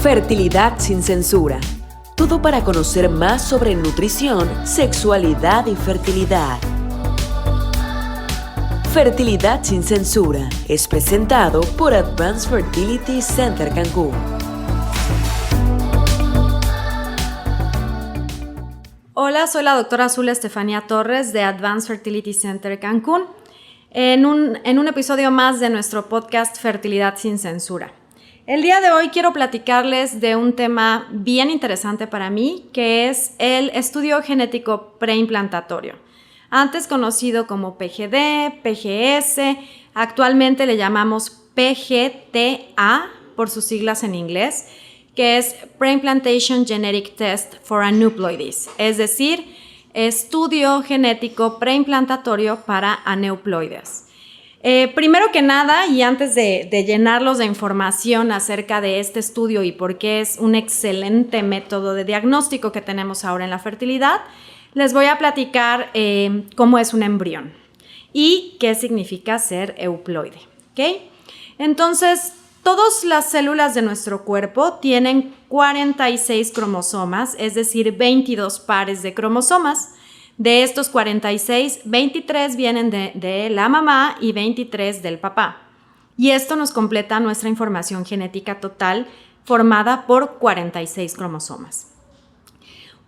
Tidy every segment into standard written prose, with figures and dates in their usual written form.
Fertilidad sin censura. Todo para conocer más sobre nutrición, sexualidad y fertilidad. Fertilidad sin censura es presentado por Advanced Fertility Center Cancún. Hola, soy la doctora Azul Estefanía Torres de Advanced Fertility Center Cancún en un episodio más de nuestro podcast Fertilidad sin censura. El día de hoy quiero platicarles de un tema bien interesante para mí, que es el estudio genético preimplantatorio, antes conocido como PGD, PGS, actualmente le llamamos PGTA por sus siglas en inglés, que es Preimplantation Genetic Test for Aneuploidies, es decir, estudio genético preimplantatorio para aneuploides. Primero que nada, y antes de llenarlos de información acerca de este estudio y por qué es un excelente método de diagnóstico que tenemos ahora en la fertilidad, les voy a platicar cómo es un embrión y qué significa ser euploide, ¿ok? Entonces, todas las células de nuestro cuerpo tienen 46 cromosomas, es decir, 22 pares de cromosomas. De estos 46, 23 vienen de la mamá y 23 del papá. Y esto nos completa nuestra información genética total formada por 46 cromosomas.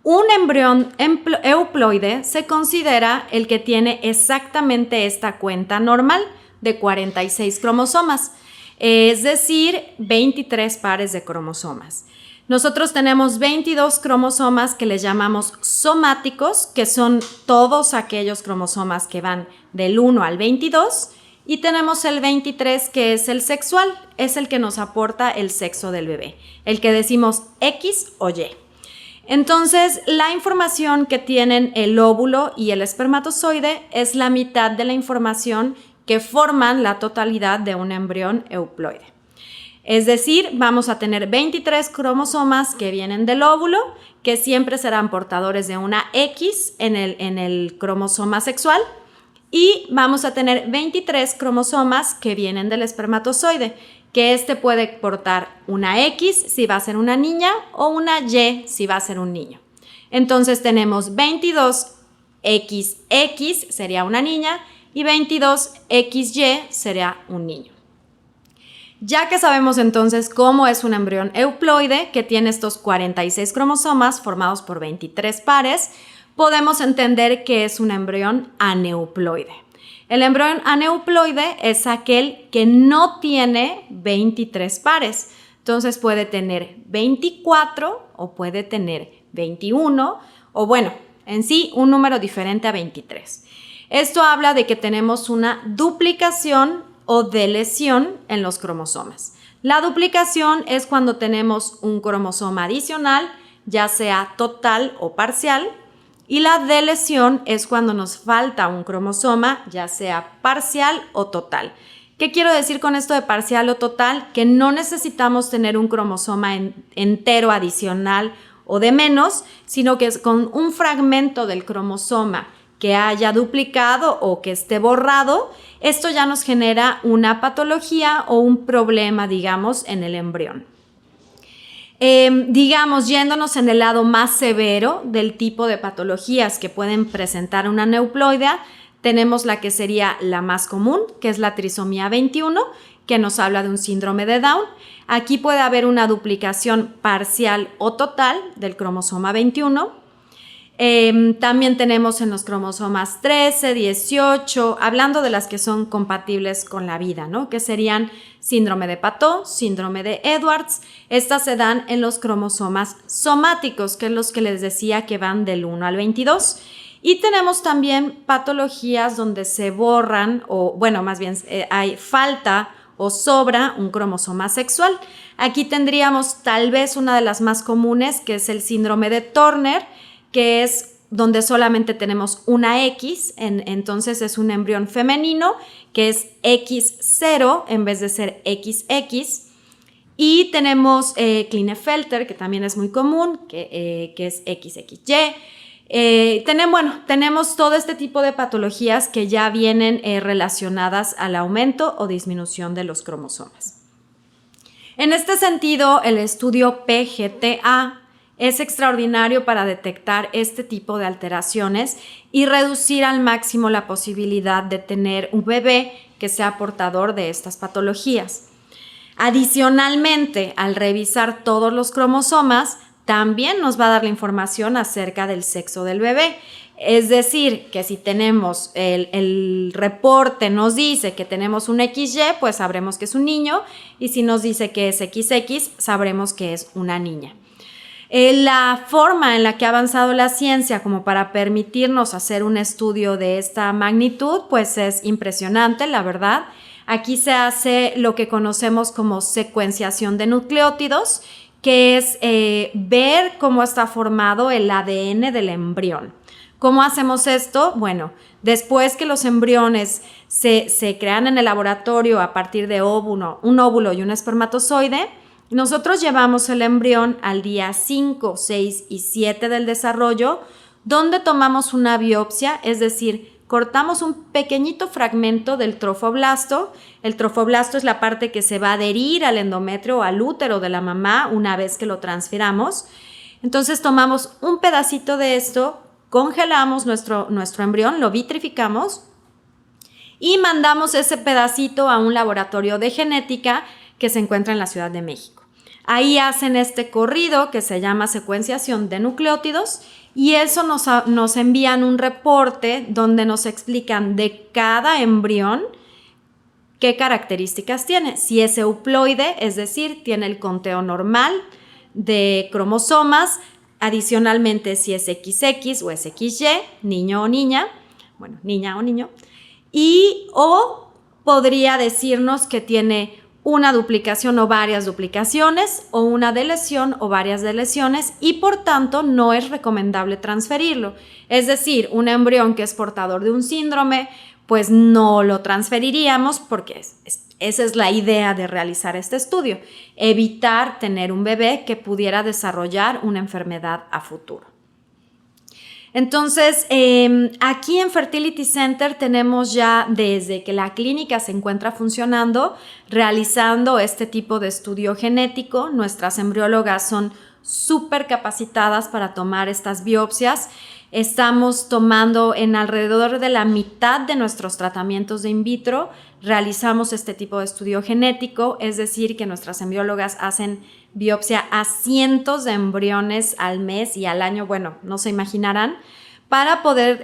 Un embrión euploide se considera el que tiene exactamente esta cuenta normal de 46 cromosomas, es decir, 23 pares de cromosomas. Nosotros tenemos 22 cromosomas que les llamamos somáticos, que son todos aquellos cromosomas que van del 1 al 22, y tenemos el 23 que es el sexual, es el que nos aporta el sexo del bebé, el que decimos X o Y. Entonces, la información que tienen el óvulo y el espermatozoide es la mitad de la información que forman la totalidad de un embrión euploide. Es decir, vamos a tener 23 cromosomas que vienen del óvulo, que siempre serán portadores de una X en el cromosoma sexual, y vamos a tener 23 cromosomas que vienen del espermatozoide, que puede portar una X si va a ser una niña o una Y si va a ser un niño. Entonces tenemos 22XX sería una niña y 22XY sería un niño. Ya que sabemos entonces cómo es un embrión euploide, que tiene estos 46 cromosomas formados por 23 pares, podemos entender que es un embrión aneuploide. El embrión aneuploide es aquel que no tiene 23 pares. Entonces puede tener 24 o puede tener 21 o bueno, en sí un número diferente a 23. Esto habla de que tenemos una duplicación o deleción en los cromosomas. La duplicación es cuando tenemos un cromosoma adicional, ya sea total o parcial, y la deleción es cuando nos falta un cromosoma, ya sea parcial o total. ¿Qué quiero decir con esto de parcial o total? Que no necesitamos tener un cromosoma entero adicional o de menos, sino que es con un fragmento del cromosoma que haya duplicado o que esté borrado, esto ya nos genera una patología o un problema, digamos, en el embrión. Yéndonos en el lado más severo del tipo de patologías que pueden presentar una aneuploidea, tenemos la que sería la más común, que es la trisomía 21, que nos habla de un síndrome de Down. Aquí puede haber una duplicación parcial o total del cromosoma 21. También tenemos en los cromosomas 13, 18, hablando de las que son compatibles con la vida, ¿no? Que serían síndrome de Patot, síndrome de Edwards. Estas se dan en los cromosomas somáticos, que es los que les decía que van del 1 al 22. Y tenemos también patologías donde se borran, o bueno, más bien hay falta o sobra un cromosoma sexual. Aquí tendríamos tal vez una de las más comunes, que es el síndrome de Turner, que es donde solamente tenemos una X, entonces es un embrión femenino que es X0 en vez de ser XX. Y tenemos Klinefelter, que también es muy común, que es XXY. Tenemos todo este tipo de patologías que ya vienen relacionadas al aumento o disminución de los cromosomas. En este sentido, el estudio PGTA es extraordinario para detectar este tipo de alteraciones y reducir al máximo la posibilidad de tener un bebé que sea portador de estas patologías. Adicionalmente, al revisar todos los cromosomas, también nos va a dar la información acerca del sexo del bebé. Es decir, que si tenemos el reporte nos dice que tenemos un XY, pues sabremos que es un niño, y si nos dice que es XX, sabremos que es una niña. La forma en la que ha avanzado la ciencia como para permitirnos hacer un estudio de esta magnitud, pues es impresionante, la verdad. Aquí se hace lo que conocemos como secuenciación de nucleótidos, que es ver cómo está formado el ADN del embrión. ¿Cómo hacemos esto? Bueno, después que los embriones se crean en el laboratorio a partir de un óvulo y un espermatozoide, nosotros llevamos el embrión al día 5, 6 y 7 del desarrollo, donde tomamos una biopsia, es decir, cortamos un pequeñito fragmento del trofoblasto. El trofoblasto es la parte que se va a adherir al endometrio o al útero de la mamá una vez que lo transfiramos. Entonces tomamos un pedacito de esto, congelamos nuestro embrión, lo vitrificamos y mandamos ese pedacito a un laboratorio de genética que se encuentra en la Ciudad de México. Ahí hacen este corrido que se llama secuenciación de nucleótidos y eso nos envían un reporte donde nos explican de cada embrión qué características tiene. Si es euploide, es decir, tiene el conteo normal de cromosomas. Adicionalmente, si es XX o es XY, niño o niña, bueno, niña o niño, o podría decirnos que tiene una duplicación o varias duplicaciones, o una deleción o varias deleciones, y por tanto no es recomendable transferirlo. Es decir, un embrión que es portador de un síndrome, pues no lo transferiríamos porque esa es la idea de realizar este estudio, evitar tener un bebé que pudiera desarrollar una enfermedad a futuro. Entonces, aquí en Fertility Center tenemos ya desde que la clínica se encuentra funcionando, realizando este tipo de estudio genético. Nuestras embriólogas son súper capacitadas para tomar estas biopsias. Estamos tomando en alrededor de la mitad de nuestros tratamientos de in vitro, realizamos este tipo de estudio genético, es decir, que nuestras embriólogas hacen biopsia a cientos de embriones al mes y al año, bueno, no se imaginarán, para poder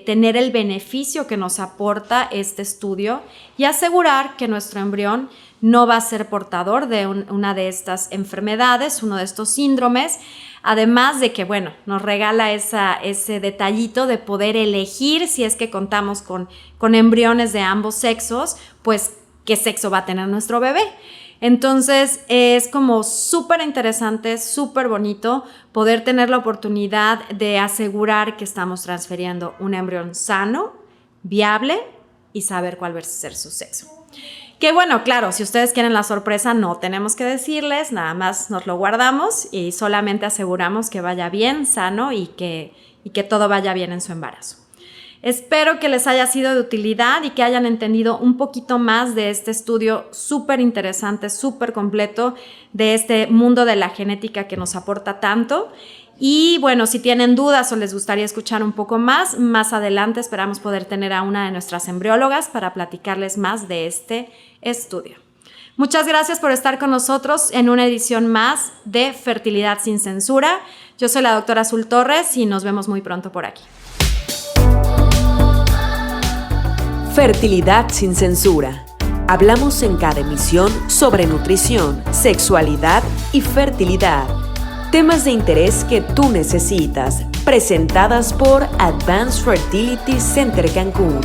tener el beneficio que nos aporta este estudio y asegurar que nuestro embrión no va a ser portador de una de estas enfermedades, uno de estos síndromes, además de que, bueno, nos regala ese detallito de poder elegir, si es que contamos con embriones de ambos sexos, pues qué sexo va a tener nuestro bebé. Entonces es como súper interesante, súper bonito poder tener la oportunidad de asegurar que estamos transfiriendo un embrión sano, viable y saber cuál va a ser su sexo. Que bueno, claro, si ustedes quieren la sorpresa, no tenemos que decirles, nada más nos lo guardamos y solamente aseguramos que vaya bien, sano y que todo vaya bien en su embarazo. Espero que les haya sido de utilidad y que hayan entendido un poquito más de este estudio súper interesante, súper completo de este mundo de la genética que nos aporta tanto. Y bueno, si tienen dudas o les gustaría escuchar un poco más adelante esperamos poder tener a una de nuestras embriólogas para platicarles más de este estudio. Muchas gracias por estar con nosotros en una edición más de Fertilidad sin Censura. Yo soy la doctora Azul Torres y nos vemos muy pronto por aquí. Fertilidad sin Censura. Hablamos en cada emisión sobre nutrición, sexualidad y fertilidad. Temas de interés que tú necesitas, presentadas por Advanced Fertility Center Cancún.